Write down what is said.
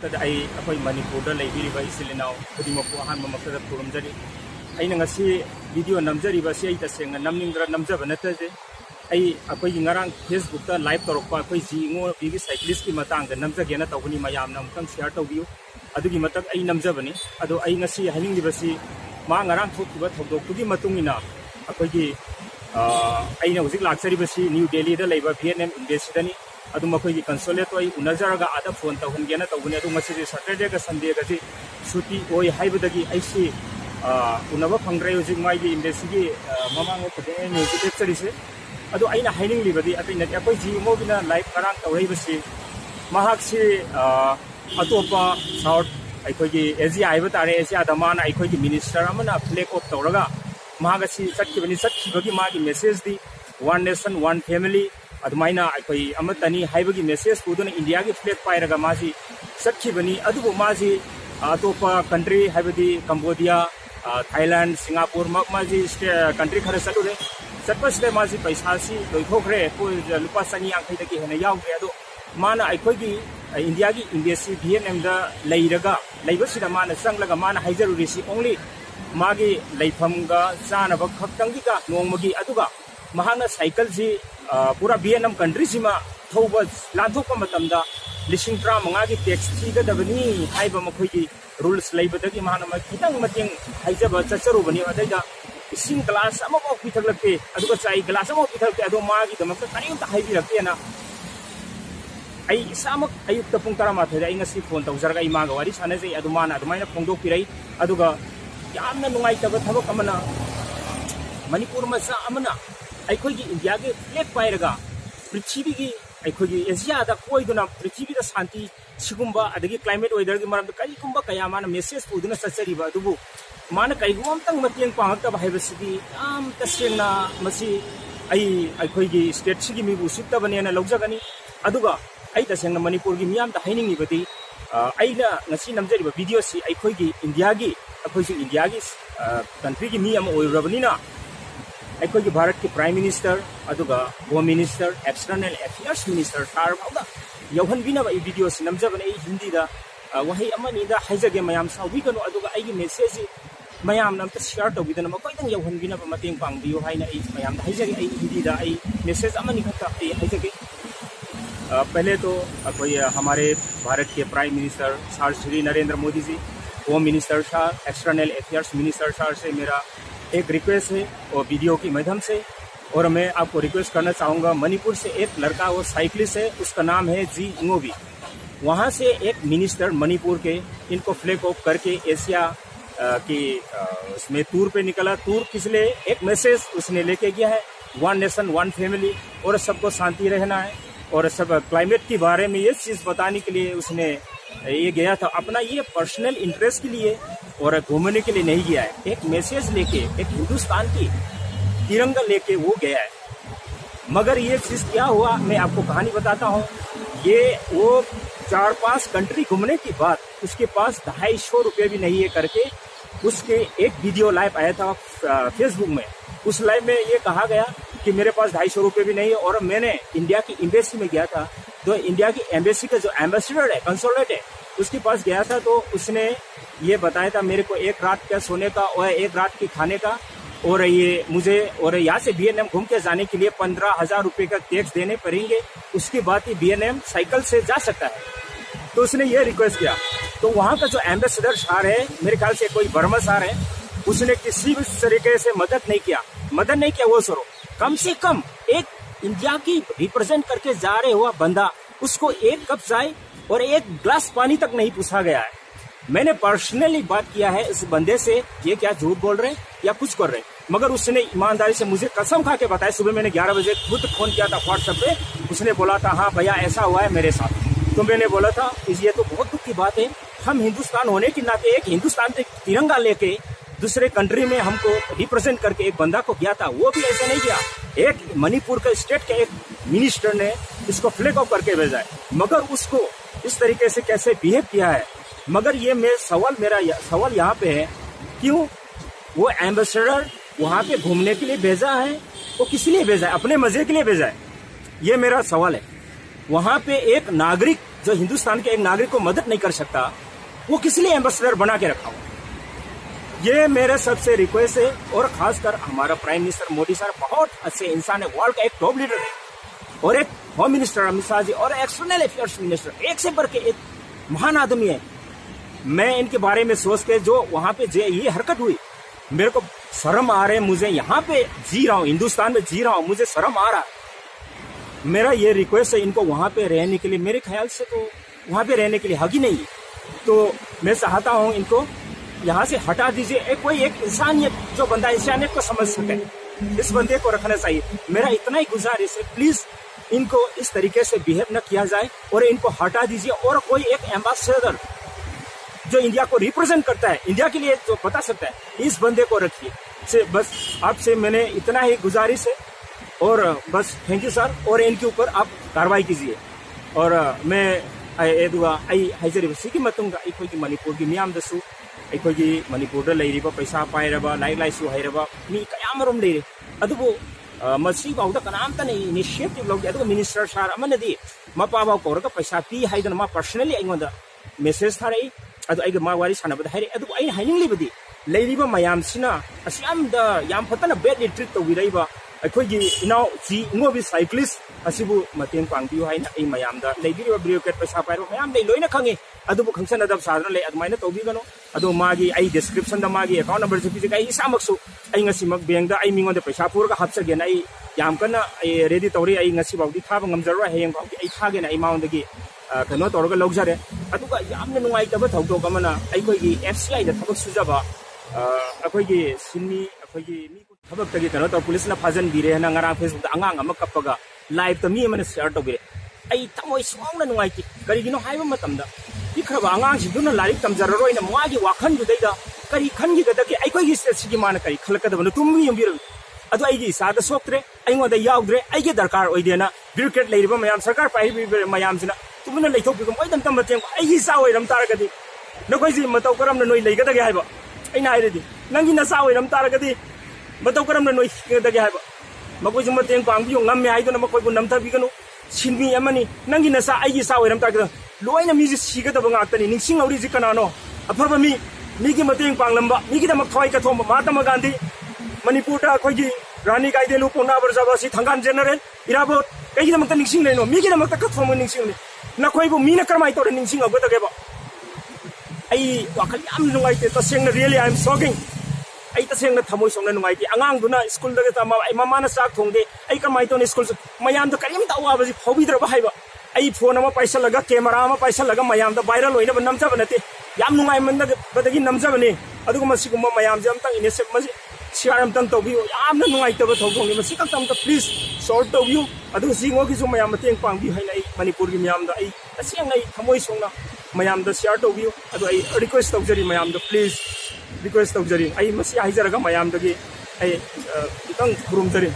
अखोई Manipur लेबिरिबा इसिलिनाव खुदिमकु अहानबमक्तदा खुरुमजरी अइना ngasi video नमजरीबा से अइ तसेंग नमनिंगद्रा नमजबा नतजे अइ अखोई ngarang Facebook ता लाइव तोरकपा अखोई जींगो बिगी साइक्लिस्ट की मतंग नमजगेना तौबनी मयामना अमतंग शेयर तौबियु अदुगी मतक अइ नमजबनी अदो अइ ngasi हाइनिंगलिबसी मा ngarang थोकिबा थौदोकपुगी मतुंगिना अखोई अइना हुजिक लाक्सरिबसी न्यू दिल्ली दा लेबा भियतनाम एम्बेसीदनी अदु मखोई कंसोलेट ओइ उनजरगा आदा फोन तौहनगेना तौबनी अदु ngasi सैटरडे का संडे गसी छुट्टी ओइ हाइबदगी अइसी उनबा फंग्रे हुजिक माइगी एम्बेसीगी ममांग खदे न्यूज लेक्चरिसे अदु अइना हाइनिंगलिबदी अतैना अखोई जीमोगिना लाइव करांग तौरैबसी महाक्सी अतोपा साउथ अखोई एजिया आइबा तारे एजिया दमान अखोई मिनिस्टर अमना फ्लैग ऑफ तौरगा महागसी चटकिबनी चटकिबगी मागी मेसेज दी वन नेशन वन फैमिली अदुमाइना अखोई अमतनी हाइबगी मेसेज पुदुना इंडिया की फ्लैग पाइरगा मासी चटकिबनी अदुबो मासी अतोपा कंट्री हाइबदी कंबोडिया थाईलैंड सिंगापुर माजी कंट्री खरे चलुरे चटपसले मासी पैसासी लोइथोखरे लुपा चनी यांखैदगी हेना याउरे अदो माना अखोई इंडिया की एम्बेसी भियतनाम दा लेइरगा लेइबसिदा माना चंगलगा माना हाइजरुरिसी ओनली मागी लेइफमगा चानबा खक्तंगिगा नोंमगी अदुगा महाना साइकिल जी पूरा भियतनाम कंट्री सिमा थौबा लांथोकपा मतमदा लिसिंग 35 की टैक्स थीगदबनी हाइबा मखोई रूल्स लेइबदगी महाना खितंग मतेंग हाइजबा चचरुबनी अदैदा इसिंग ग्लास अमबो पिथगलके अदुगा चाइ ग्लास अमबो पिथगलके अदो मागी दमक करिंता हाइबिरकेना आई इसामक अयुक्त पुंग 13 आई ngasi फोन तौजरगा इमागा वारी सानजे अदु माना अदुमाइना फोंदोकिरै अदुगा यामना नुंगाइतबा थबक अमना मणिपुर मचा अमना अखोई इंडिया के फ्लैग पाइरगा पृथ्वी की अखोई एशिया दा कोइदुना पृथ्वी दा शांति सिगुंबा अदगी क्लाइमेट वेदर की मरम करिगुंबा कया माना मेसेज पुदुना सचरिबा अदुबु माना कइगुमतंग मतेंग पांगतबा हाइबसिदी आम तसेंगना मसी अखोई स्टेट सिगी मिबु सुत्तबनेना लौजगनी अदुगा आई तसेंगना मणिपुर की मियाम दा हाइनिंगनिबदी आइना ngasi नमजरिबा वीडियो सी अखोई इंडिया की कंट्री की मियाम ओइरबनिना अखोई भारत के प्राइम मिनिस्टर अदुगा home minister external affairs minister sir फाउदा यौहनबिना ई वीडियो से नमजबने हिंदी दा वही अमनी दा हाइजगे मयाम साउबिगनो अदुगा आइगी मेसेज मयाम नमत शेयर तौबिदना मकोइदंग यौहनबिना मतेंग पांगबियो हाइना ई मयाम दा हाइजगे आई हिंदी दा आई मेसेज अमनी खता आई हाइजगे पहले तो अखोई हमारे भारत के prime minister sir Shri Narendra Modi ji, home minister sir, external affairs minister sir से मेरा एक रिक्वेस्ट है और वीडियो के माध्यम से, और मैं आपको रिक्वेस्ट करना चाहूँगा। मणिपुर से एक लड़का वो साइक्लिस्ट है, उसका नाम है जी इंगोबी। वहाँ से एक मिनिस्टर मणिपुर के इनको फ्लैग ऑफ करके एशिया की उसमें टूर पे निकला। टूर किस लिए? एक मैसेज उसने लेके गया है, वन नेशन वन फैमिली, और सबको शांति रहना है, और सब क्लाइमेट के बारे में ये चीज़ बताने के लिए उसने ये गया था। अपना ये पर्सनल इंटरेस्ट के लिए और घूमने के लिए नहीं गया है, एक मैसेज लेके, एक हिंदुस्तान की तिरंगा लेके वो गया है। मगर ये चीज़ क्या हुआ, मैं आपको कहानी बताता हूँ। ये वो 4-5 कंट्री घूमने के बाद उसके पास 250 रुपये भी नहीं है करके उसके एक वीडियो लाइव आया था फेसबुक में। उस लाइव में ये कहा गया कि मेरे पास 250 रुपये भी नहीं है, और मैंने इंडिया की एम्बेसी में गया था, तो इंडिया की एम्बेसी का जो एम्बेसडर है, कंसोलेट है, उसके पास गया था, तो उसने ये बताया था मेरे को 1 रात का सोने का और 1 रात के खाने का, और ये मुझे और यहाँ से वियतनाम घूम के जाने के लिए 15,000 रुपये का टैक्स देने पड़ेंगे, उसके बाद ही वियतनाम साइकिल से जा सकता है। तो उसने ये रिक्वेस्ट किया। तो वहाँ का जो एम्बेसडर सार है, मेरे ख्याल से कोई वर्मा सार है, उसने किसी भी तरीके से मदद नहीं किया वो सरो। कम से कम एक इंडिया की रिप्रेजेंट करके जा रहे हुआ बंदा, उसको 1 कप चाय और 1 ग्लास पानी तक नहीं पूछा गया है। मैंने पर्सनली बात किया है इस बंदे से, ये क्या झूठ बोल रहे या कुछ कर रहे, मगर उसने ईमानदारी से मुझे कसम खा के बताया। सुबह मैंने 11 बजे खुद फोन किया था व्हाट्सएप पे, उसने बोला था हाँ भैया ऐसा हुआ है मेरे साथ। तो मैंने बोला था ये तो बहुत दुख की बात है, हम हिंदुस्तान होने के नाते एक हिंदुस्तान से तिरंगा लेके दूसरे कंट्री में हमको रिप्रेजेंट करके एक बंदा को गया था, वो भी ऐसा नहीं किया। एक मणिपुर के स्टेट के एक मिनिस्टर ने इसको फ्लैग ऑफ करके भेजा है, मगर उसको इस तरीके से कैसे बिहेव किया है। मगर ये मेरा सवाल यहाँ पे है, क्यों वो एम्बेसडर वहाँ पे घूमने के लिए भेजा है, वो किस लिए भेजा है? अपने मजे के लिए भेजा है, ये मेरा सवाल है। वहां पे एक नागरिक जो हिंदुस्तान के एक नागरिक को मदद नहीं कर सकता, वो किस लिए एम्बेसडर बना के रखा हो। ये मेरे सबसे रिक्वेस्ट है। और खासकर हमारा प्राइम मिनिस्टर मोदी सर बहुत अच्छे इंसान है, वर्ल्ड का एक टॉप लीडर है, और एक होम मिनिस्टर अमित शाह जी, और एक्सटर्नल अफेयर्स मिनिस्टर, एक से बढ़ के एक महान आदमी है। मैं इनके बारे में सोच के जो वहां पे ये हरकत हुई, मेरे को शर्म आ रहा है। मुझे यहाँ पे जी रहा हूँ, हिंदुस्तान में जी रहा हूँ, मुझे शर्म आ रहा है। मेरा ये रिक्वेस्ट है इनको वहां पे रहने के लिए, मेरे ख्याल से तो वहां पे रहने के लिए हक ही नहीं है। तो मैं चाहता हूँ इनको यहाँ से हटा दीजिए। कोई एक इंसानियत, जो बंदा इंसानियत को समझ सके, इस बंदे को रखना चाहिए। मेरा इतना ही गुजारिश है, प्लीज इनको इस तरीके से बिहेव न किया जाए और इनको हटा दीजिए। और कोई एक एम्बेसडर जो इंडिया को रिप्रेजेंट करता है, इंडिया के लिए जो बता सकता है, इस बंदे को रखिए। से बस आपसे मैंने इतना ही गुजारिश है, और बस थैंक यू सर। और इनके ऊपर आप कार्रवाई कीजिए। और मैं हाइजरीबसिगी मतुंगा अखोई मणिपुर की मियामदसु, अखोई मणिपुर लेरिबा पैसा पाइरबा लाइक लाइसु हैरबा मी कयामरुम लेरे, अदुबो मसी बाउदा कनामता ने इनिशिएटिव लौगे। अदुबो मिनिस्टर सार अमनदी मपाबाव कौरगा पैसा पी हाइदन मा पर्सनली अइंगोंदा मेसेज थारई। अदु आइगा मा वारी सानबदा हाइरे। अदुबो आइ हाइनिंगलिबदी लेरिबा मयामसिना असियामदा याम फतना बेडली ट्रीट तौबिरैबा अखोई इनाउ जी इंगोबी साइक्लिस्ट असिबु मतेंग पांगबियो हाइना आई मयामदा लेबिरिबा ब्रियोकेट पैसा पाइरो मयाम ले लोइना खंगे। अदुबु खंगसनदब सादन ले अदमाइना तौबिगनो। अदु मागी आई डिस्क्रिप्शन दा मागी अकाउंट नंबर जपिजे आई इसामक्सु आई ngasimak बैंक दा आई मिंगोंदा पैसा पुरगा हापसगे ना आई याम कना रेडी तौरी आई ngasi बाउदी थाबा ngamjarwa हेयंग बाउदी आई थागे ना आई माउंदगी कनो तौरगा लौजरे। अदुगा यामना नुंगाइतबा थौदोक अमना अखोइगी एफसीआई दा थबक सुजबा अखोइगी सिन्नी अखोइगी मी थबक कनो तौ पुलिस ना फाजन बिरे ना ngarang फेसबुक अंगांग अमा कपगा लाइव त मी अमना शेयर तौबिरे। आई थमोइ सोंगना नुंगाइति करिगिनो हाइबा मतमदा इखरबा अंगांगसिदुना लारिक तमजररोइना मागी वाखन जुदैदा करी खनगिगदगे अखोइगी स्टेटसिगी माना करी खलकदबनो तुममी यंबिरो। अदु आइगी सादा सोक्त्रे अइंगोदा याउद्रे आइगे दरकार ओइदेना ब्यूरोक्रेट लेरिबा मयाम सरकार पाइबि मयामसिना तुमना लेथोकबिगम ओइदम तम मतेंग आइगी सा ओइरम तारगदी नखोइजी मतौ करमना नोइ लेगदगे हाइबा अइना हाइरदि नंगी नसा ओइरम तारगदी मतौ करमना नोइ लेगदगे हाइबा मकोइजी मतेंग पांगबियो ngam हाइदोना मकोइबु नमथबिगनु सिनमी अमनी नंगी नसा आइगी सा ओइरम तारगदा लोइना मिजि सिगदब ngaktani ningsing लौरिजि कनानो अफरबा मीगी मतेंग पांगलंबा मीगी दमक थवाइ कथोम महात्मा गांधी मणिपुर दा अखोइगी रानी गाइदेलु पोना बरजाबासी थंगाम जनरल इराबोट कई दमक ningsing लेनो मीगी दमक कथोम ningsing ले नखोइबु मीना करमाइ तोरे ningsing अगदगेबा आई वाखल याम नुंगाइते तसेंग रियली आई एम शॉकिंग। आई तसेंग थमोइ सोंग नुंगाइते अंगांग दुना स्कूल दगे तमा आई ममाना चाक थोंगे आई करमाइ तोने स्कूल मयाम द करिम तावाबजी फौबिद्रबा हाइबा आई फोन अमा पैसा लगा कैमरा अमा पैसा लगा मयाम द वायरल होइना नमजब नते याम नुंगाइ मंदग बदगी नमजबने अदुगु मसिगुम मयाम जे अमतंग इनेसे मसि सियार अमतंग तौबियो यामना नुंगाइतबा थौथोंगे मसि कक्तम त प्लीज सॉल्व तौबियो अदुगु सिंगोगी सु मयाम मतेंग पांगबि हाइना आई मणिपुर की मयाम द आई तसेंग आई थमोइ सोंगना मयाम द शेयर तौबियो। अदु आई रिक्वेस्ट तौजरी मयाम द प्लीज रिक्वेस्ट तौजरी आई मसि हाइजरगा मयाम दगी आई इतंग खुरुमजरी।